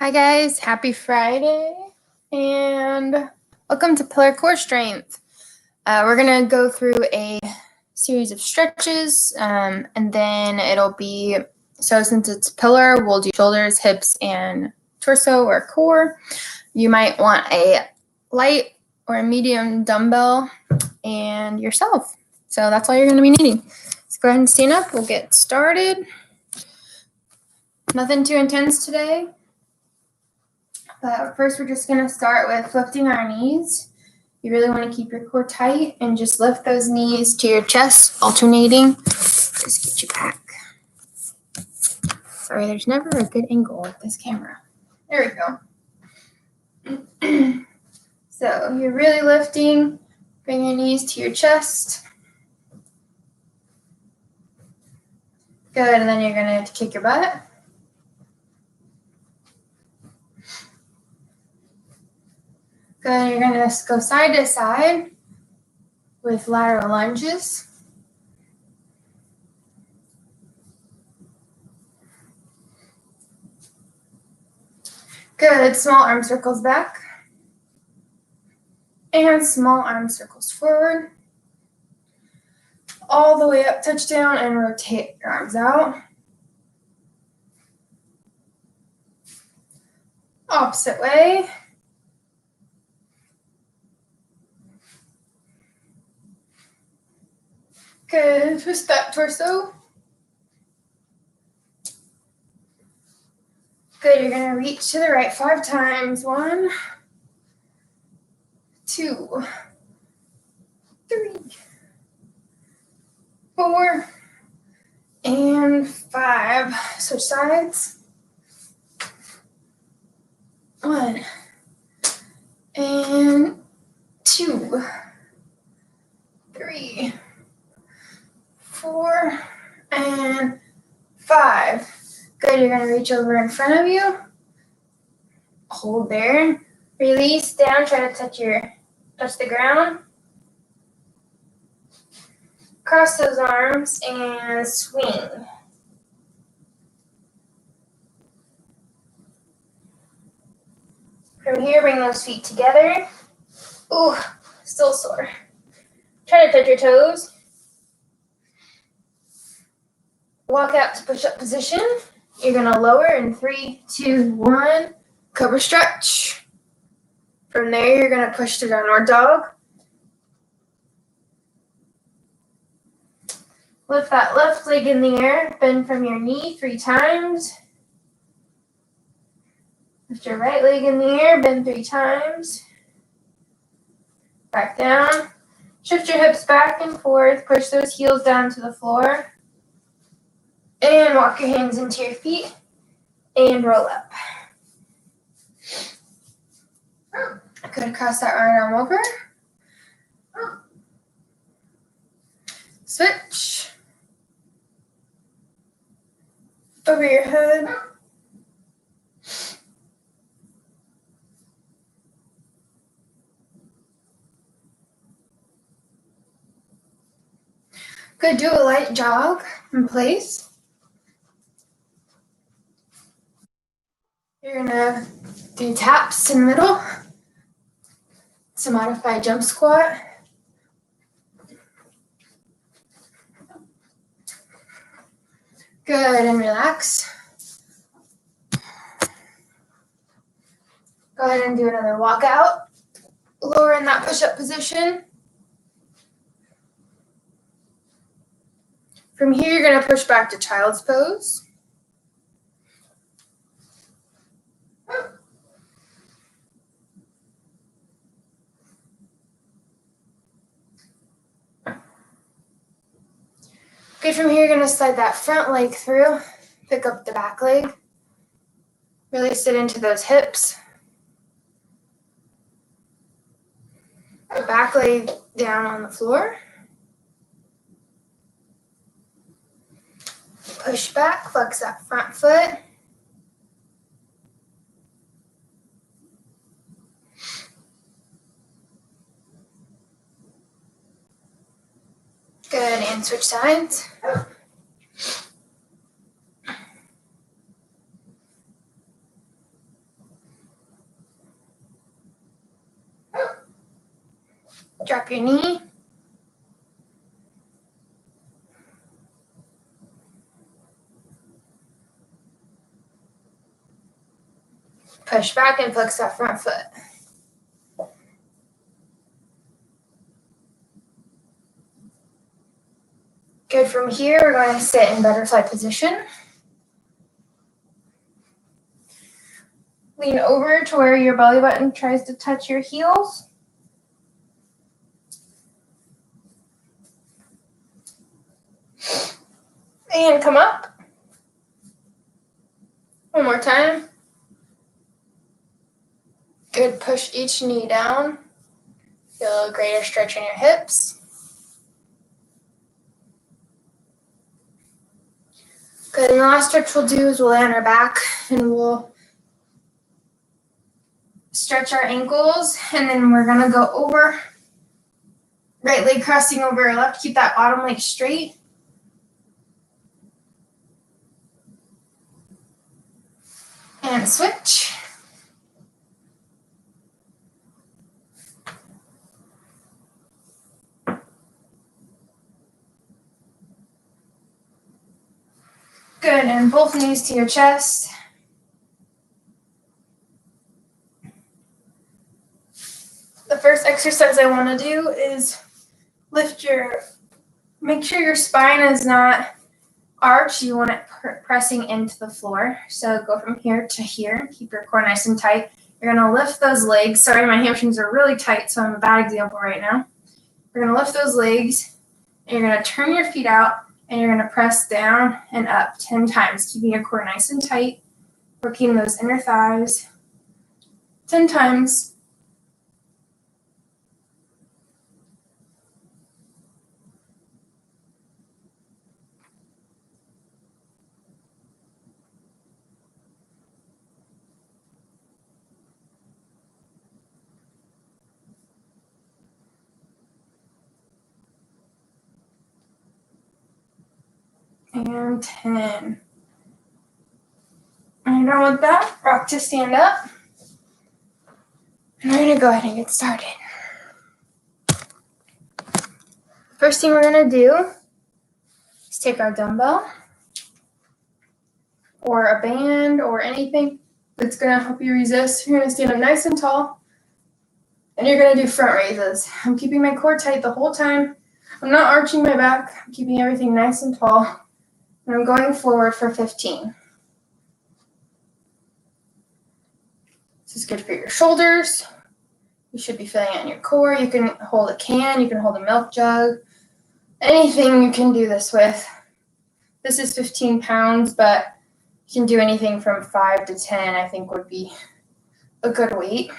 Hi guys, happy Friday, and welcome to Pillar Core Strength. We're gonna go through a series of stretches, and then it'll be, since it's pillar, we'll do shoulders, hips, and torso or core. You might want a light or a medium dumbbell and yourself. So that's all you're gonna be needing. So go ahead and stand up, we'll get started. Nothing too intense today. But first, we're just going to start with lifting our knees. You really want to keep your core tight and just lift those knees to your chest, alternating. Just get you back. Sorry, there's never a good angle with this camera. There we go. So you're really lifting. Bring your knees to your chest. Good, and then you're going to kick your butt. Good, you're going to go side to side with lateral lunges. Good, small arm circles back. And small arm circles forward. All the way up, touchdown, and rotate your arms out. Opposite way. Good, twist that torso. Good, you're gonna reach to the right 5 times. 1, 2, 3, 4, and 5. Switch sides. 1, and 2, 3, 4, and 5. Good, you're gonna reach over in front of you. Hold there. Release down, try to touch the ground. Cross those arms and swing. From here, bring those feet together. Ooh, still sore. Try to touch your toes. Walk out to push-up position. You're gonna lower in 3, 2, 1. Cobra stretch. From there, you're gonna push to downward dog. Lift that left leg in the air. Bend from your knee 3 times. Lift your right leg in the air. Bend 3 times. Back down. Shift your hips back and forth. Push those heels down to the floor. And walk your hands into your feet. And roll up. Good, cross that right arm over. Switch. Over your head. Good, do a light jog in place. You're gonna do taps in the middle. It's a modified jump squat. Good, and relax. Go ahead and do another walkout. Lower in that push-up position. From here, you're gonna push back to child's pose. Good, from here, you're gonna slide that front leg through, pick up the back leg. Really sit into those hips. The back leg down on the floor. Push back, flex that front foot. Good, and switch sides. Drop your knee. Push back and flex that front foot. Good. From here, we're going to sit in butterfly position. Lean over to where your belly button tries to touch your heels. And come up. One more time. Good. Push each knee down. Feel a greater stretch in your hips. Good. And the last stretch we'll do is we'll lay on our back and we'll stretch our ankles, and then we're going to go over. Right leg crossing over our left. Keep that bottom leg straight. And switch. Good. And both knees to your chest. The first exercise I want to do is make sure your spine is not arched. You want it pressing into the floor. So go from here to here. Keep your core nice and tight. You're going to lift those legs. Sorry, my hamstrings are really tight, so I'm a bad example right now. You're going to lift those legs, and you're going to turn your feet out, and you're going to press down and up 10 times, keeping your core nice and tight, working those inner thighs 10 times. And 10. And you're done with that, rock to stand up. And we're going to go ahead and get started. First thing we're going to do is take our dumbbell or a band or anything that's going to help you resist. You're going to stand up nice and tall, and you're going to do front raises. I'm keeping my core tight the whole time. I'm not arching my back. I'm keeping everything nice and tall. And I'm going forward for 15. This is good for your shoulders. You should be feeling it in your core. You can hold a can. You can hold a milk jug. Anything you can do this with. This is 15 pounds, but you can do anything from 5 to 10, I think would be a good weight.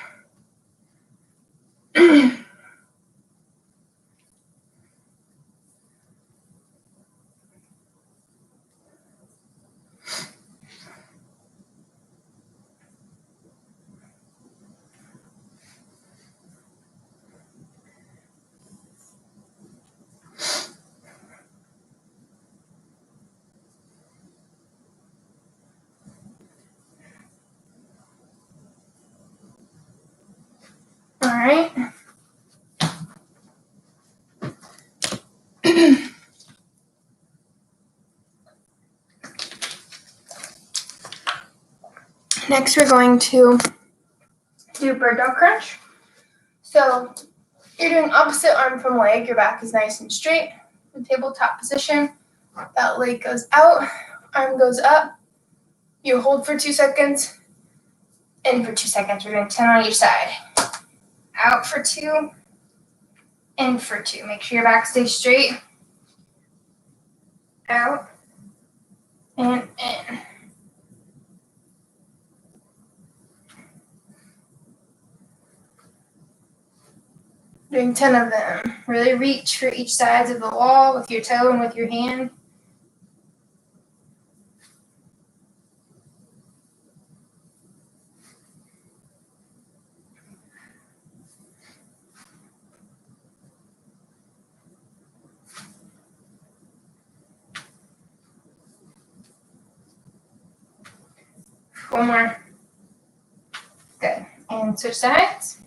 All right. Next, we're going to do bird dog crunch. So you're doing opposite arm from leg. Your back is nice and straight. In tabletop position. That leg goes out, arm goes up. You hold for 2 seconds. In for 2 seconds. We're doing 10 on each side. Out for 2. In for 2. Make sure your back stays straight. Out. And in. Doing 10 of them. Really reach for each side of the wall with your toe and with your hand. One more. Good. And switch sides.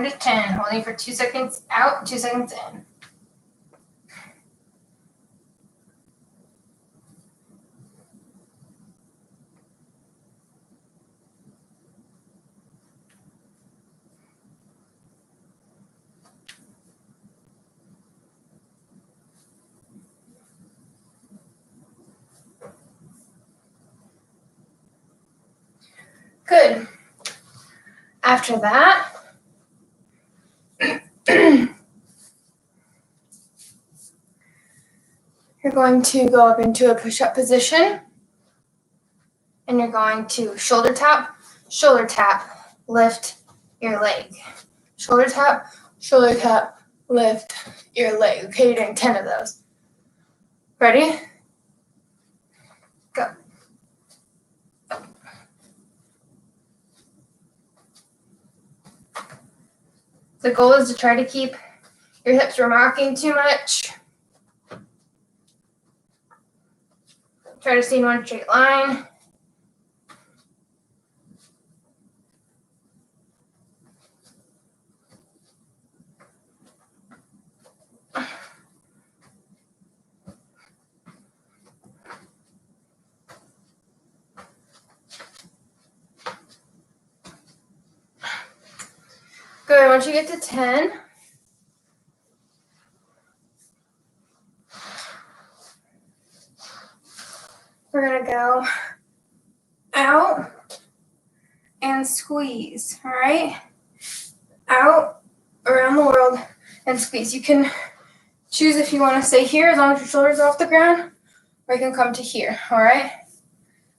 Count to 10, holding for 2 seconds out, 2 seconds in. Good. After that, you're going to go up into a push-up position, and you're going to shoulder tap, lift your leg. Shoulder tap, lift your leg. Okay, you're doing 10 of those. Ready? Go. The goal is to try to keep your hips from rocking too much. Try to stay in one straight line. Good. Once you get to 10, we're going to go out and squeeze, all right? Out around the world and squeeze. You can choose if you want to stay here as long as your shoulders are off the ground, or you can come to here, all right?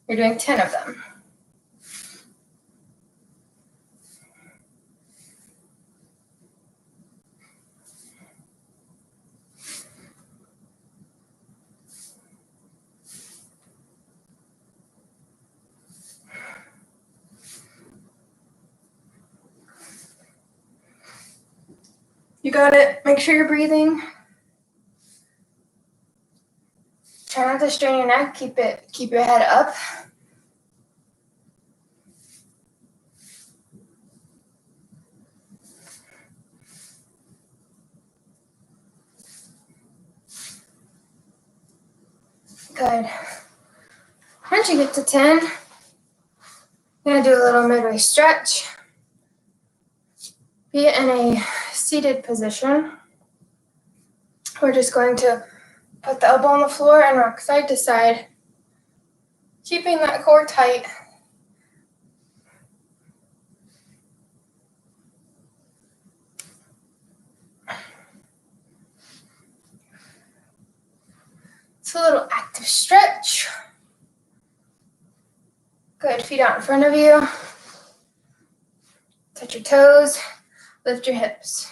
You're doing 10 of them. You got it. Make sure you're breathing. Try not to strain your neck. Keep your head up. Good. Once you get to 10, I'm going to do a little midway stretch. Be in a seated position. We're just going to put the elbow on the floor and rock side to side, keeping that core tight. It's a little active stretch. Good. Feet out in front of you. Touch your toes, lift your hips.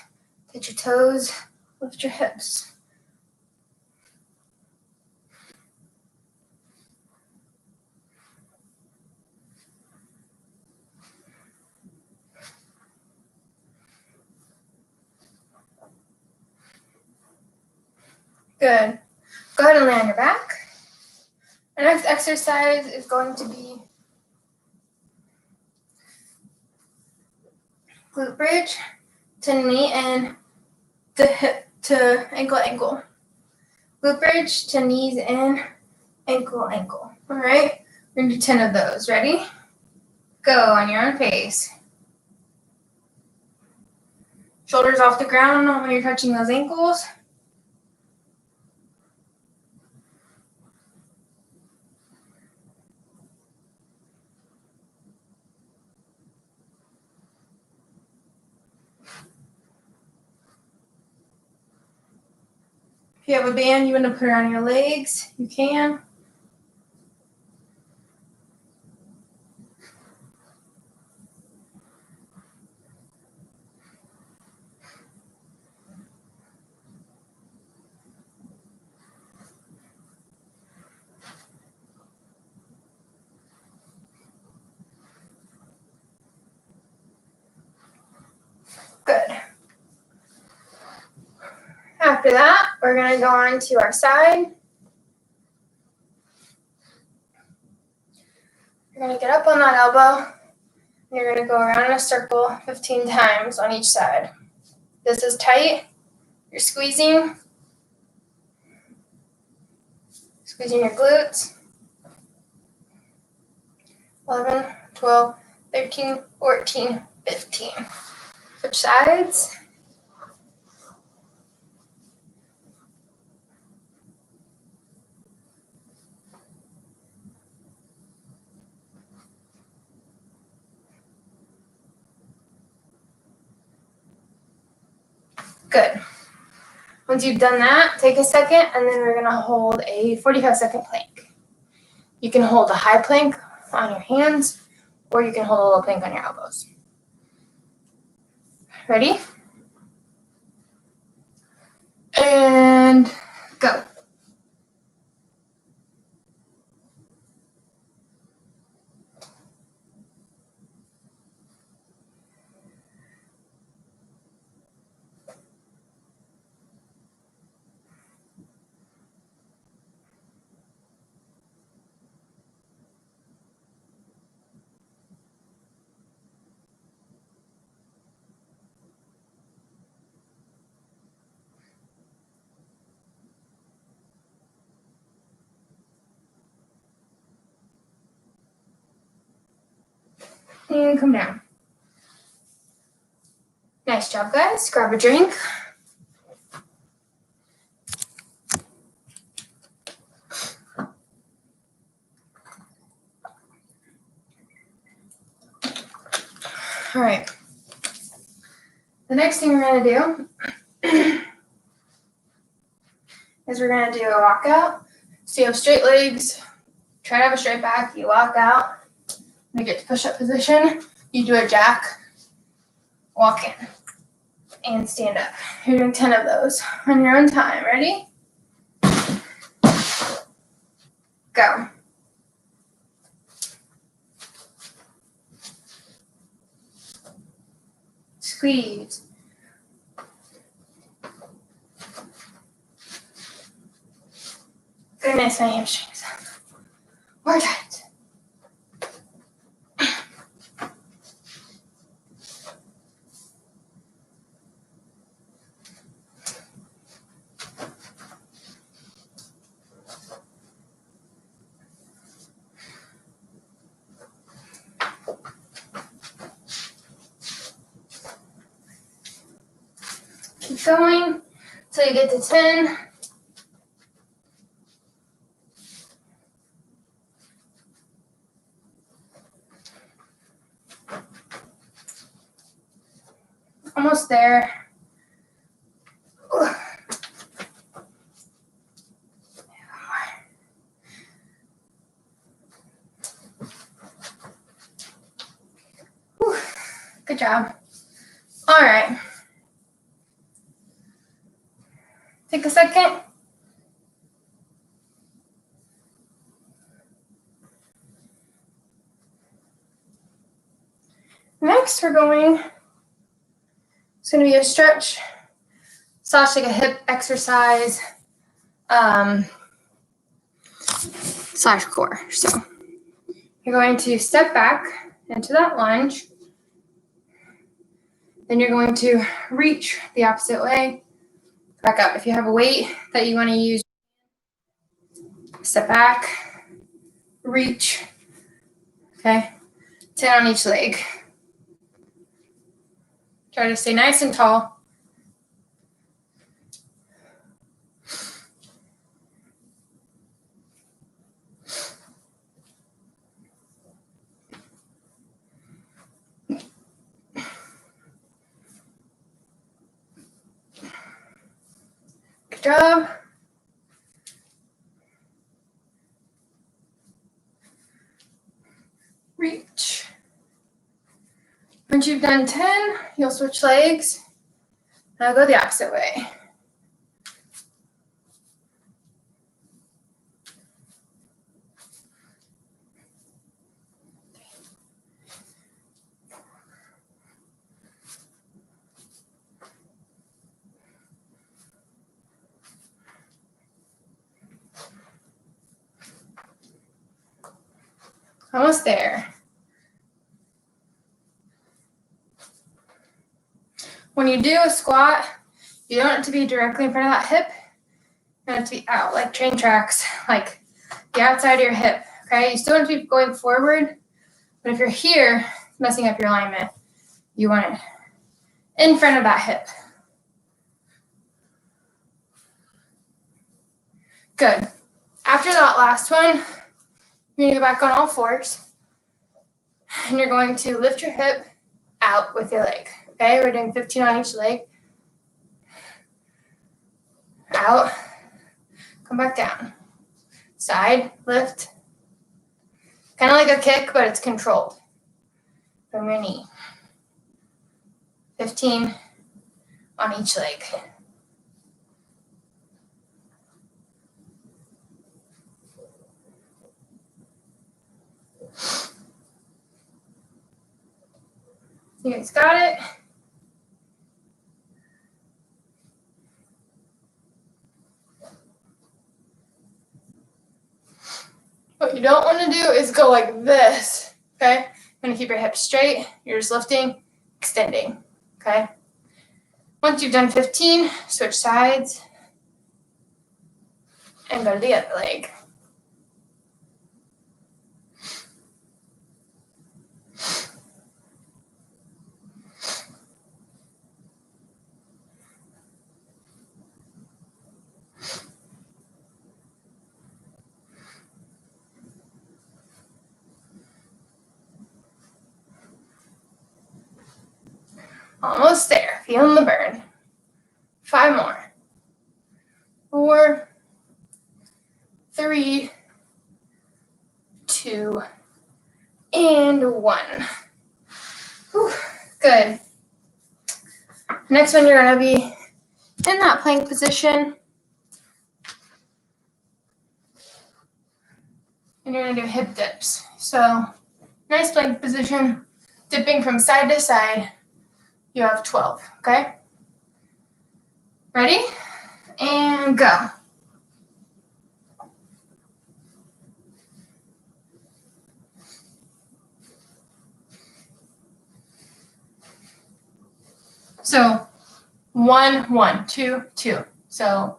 Touch your toes, lift your hips. Good. Go ahead and lay on your back. Our next exercise is going to be glute bridge to knee and to hip to ankle. Glute bridge to knees and ankle. All right? We're going to do 10 of those. Ready? Go on your own pace. Shoulders off the ground when you're touching those ankles. If you have a band you want to put it on your legs, you can. Good. After that, we're going to go on to our side. You're going to get up on that elbow You're going to go around in a circle 15 times on each side. This is tight. You're squeezing your glutes. 11, 12, 13, 14, 15. Switch sides. Good. Once you've done that, take a second, and then we're going to hold a 45-second plank. You can hold a high plank on your hands, or you can hold a low plank on your elbows. Ready? And go. And come down. Nice job, guys. Grab a drink. All right. The next thing we're going to do is we're going to do a walkout. So you have straight legs. Try to have a straight back. You walk out. When you get to push-up position, you do a jack, walk in, and stand up. You're doing 10 of those on your own time. Ready? Go. Squeeze. Goodness, my hamstrings. More tight. Keep going until you get to 10. Almost there. Good job. All right. Take a second. Next, we're going, it's going to be a stretch / like a hip exercise / core. So you're going to step back into that lunge. Then you're going to reach the opposite way, back up. If you have a weight that you want to use, step back, reach, okay? 10 on each leg. Try to stay nice and tall. Good job. Reach. Once you've done 10, you'll switch legs. Now go the opposite way. Almost there. When you do a squat, you don't want it to be directly in front of that hip. You want it to be out like train tracks, like the outside of your hip, okay? You still want to keep going forward, but if you're here, messing up your alignment, you want it in front of that hip. Good. After that last one, you're going to go back on all fours, and you're going to lift your hip out with your leg, okay? We're doing 15 on each leg. Out, come back down. Side, lift. Kind of like a kick, but it's controlled from your knee. 15 on each leg. You guys got it? What you don't want to do is go like this, okay? You're going to keep your hips straight. You're just lifting, extending, okay? Once you've done 15, switch sides and go to the other leg. Almost there. Feeling the burn. 5 more. 4, 3, 2, and 1. Whew, good. Next one, you're going to be in that plank position. And you're going to do hip dips. So, nice plank position. Dipping from side to side. You have 12, okay? Ready? And go. So 1, 1, 2, 2. So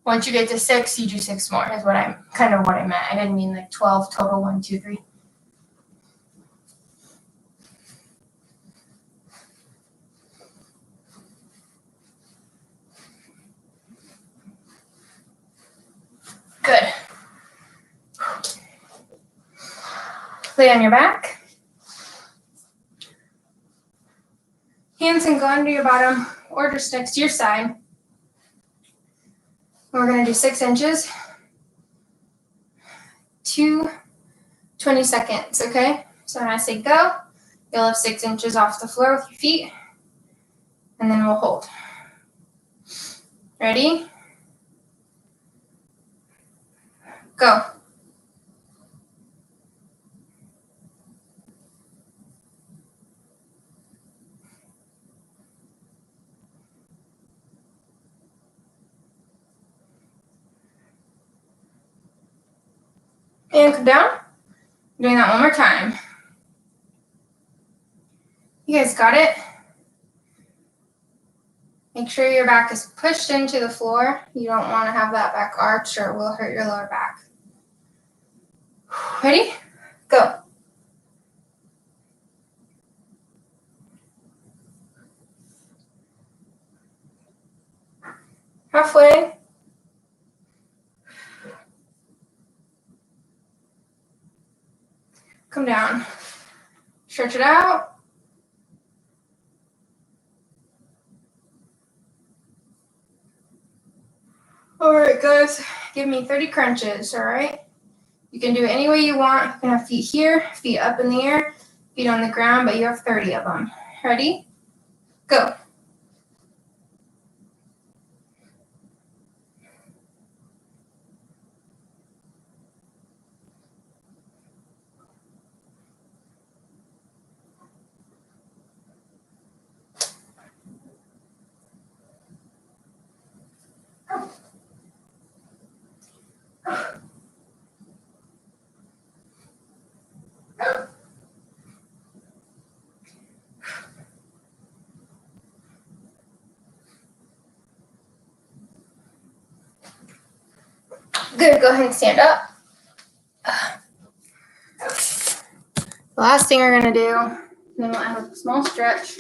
once you get to 6, you do 6 more is what I meant. I didn't mean like 12 total, 1, 2, 3. Good. Lay on your back. Hands can go under your bottom or just next to your side. We're going to do 6 inches. 20 seconds, okay? So when I say go, you'll have 6 inches off the floor with your feet, and then we'll hold. Ready? Go. And come down. Doing that one more time. You guys got it? Make sure your back is pushed into the floor. You don't want to have that back arched or it will hurt your lower back. Ready? Go. Halfway. Come down. Stretch it out. All right, guys. Give me 30 crunches, all right? You can do it any way you want. You can have feet here, feet up in the air, feet on the ground, but you have 30 of them. Ready? Go. Good, go ahead and stand up. The last thing we're gonna do, then we'll have a small stretch,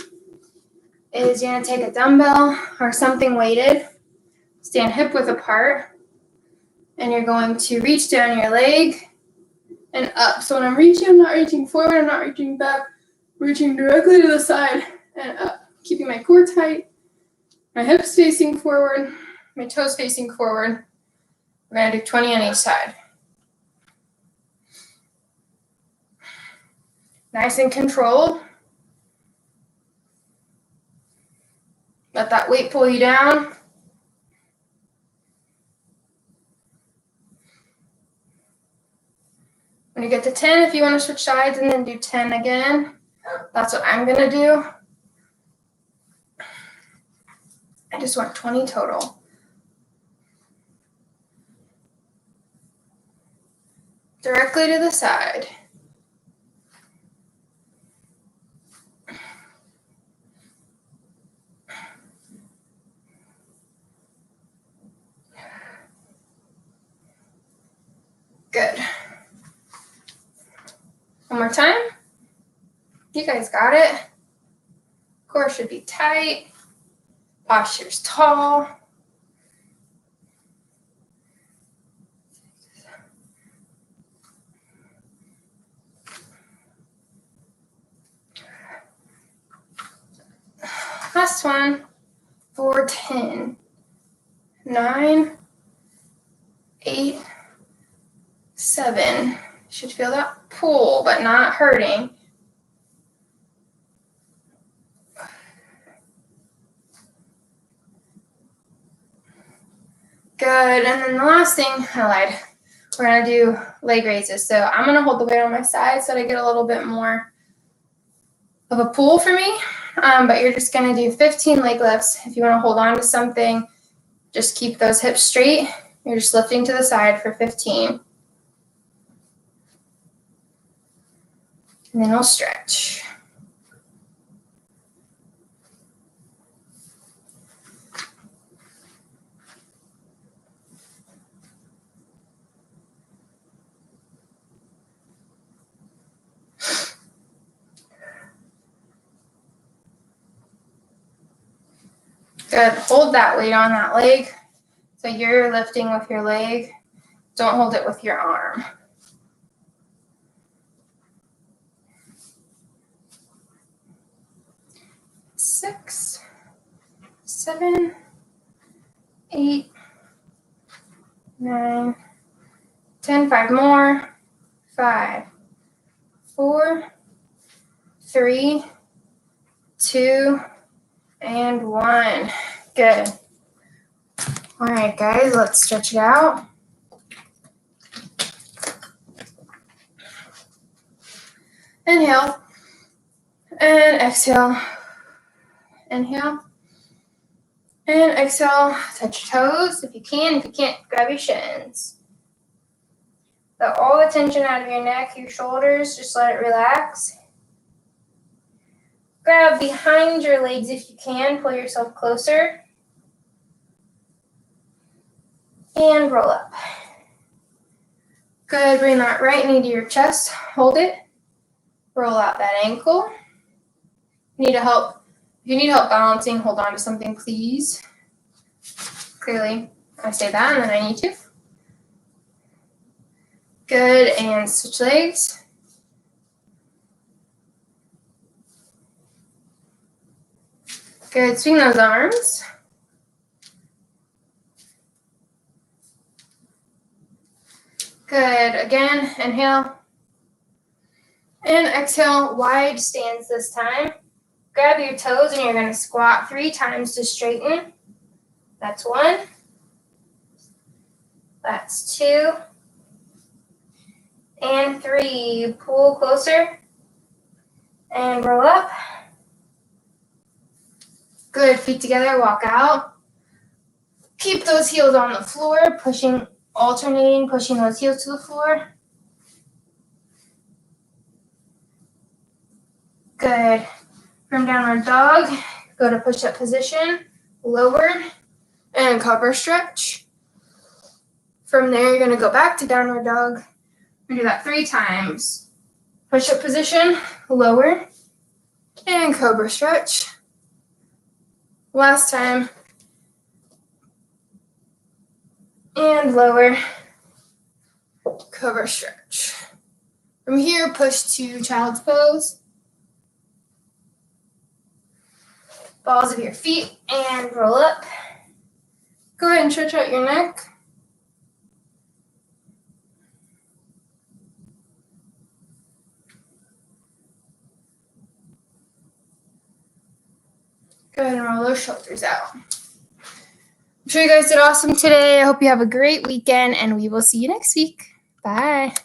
is you're gonna take a dumbbell or something weighted, stand hip width apart, and you're going to reach down your leg and up. So when I'm reaching, I'm not reaching forward, I'm not reaching back, I'm reaching directly to the side and up. Keeping my core tight, my hips facing forward, my toes facing forward. We're gonna do 20 on each side. Nice and controlled. Let that weight pull you down. When you get to 10, if you want to switch sides and then do 10 again, that's what I'm gonna do. I just want 20 total. Directly to the side. Good. One more time. You guys got it. Core should be tight. Posture's tall. Last one for 10. 9, 8, 7. Should feel that pull, but not hurting. Good, and then the last thing, I lied. We're gonna do leg raises. So I'm gonna hold the weight on my side so that I get a little bit more of a pull for me. But you're just gonna do 15 leg lifts. If you wanna hold on to something, just keep those hips straight. You're just lifting to the side for 15. And then we'll stretch. Good, hold that weight on that leg. So you're lifting with your leg. Don't hold it with your arm. Six, 7, 8, 9, 10. 5 more. 5, 4, 3, 2, and 1. Good. All right, guys, let's stretch it out. Inhale and exhale. Inhale and exhale. Touch your toes if you can. If you can't, grab your shins. Let all the tension out of your neck, your shoulders, just let it relax. Grab behind your legs if you can. Pull yourself closer. And roll up. Good. Bring that right knee to your chest. Hold it. Roll out that ankle. If you need help balancing, hold on to something, please. Clearly, I say that and then I need to. Good. And switch legs. Good. Swing those arms. Good. Again, inhale. And exhale, wide stance this time. Grab your toes and you're going to squat 3 times to straighten. That's 1. That's 2. And 3. Pull closer. And roll up. Good. Feet together, walk out. Keep those heels on the floor, alternating, pushing those heels to the floor. Good. From downward dog, go to push-up position, lower, and cobra stretch. From there, you're going to go back to downward dog. We're going to do that 3 times. Push-up position, lower, and cobra stretch. Last time. And lower, cobra stretch. From here, push to child's pose. Balls of your feet and roll up. Go ahead and stretch out your neck. Go ahead and roll those shoulders out. I'm sure you guys did awesome today. I hope you have a great weekend, and we will see you next week. Bye.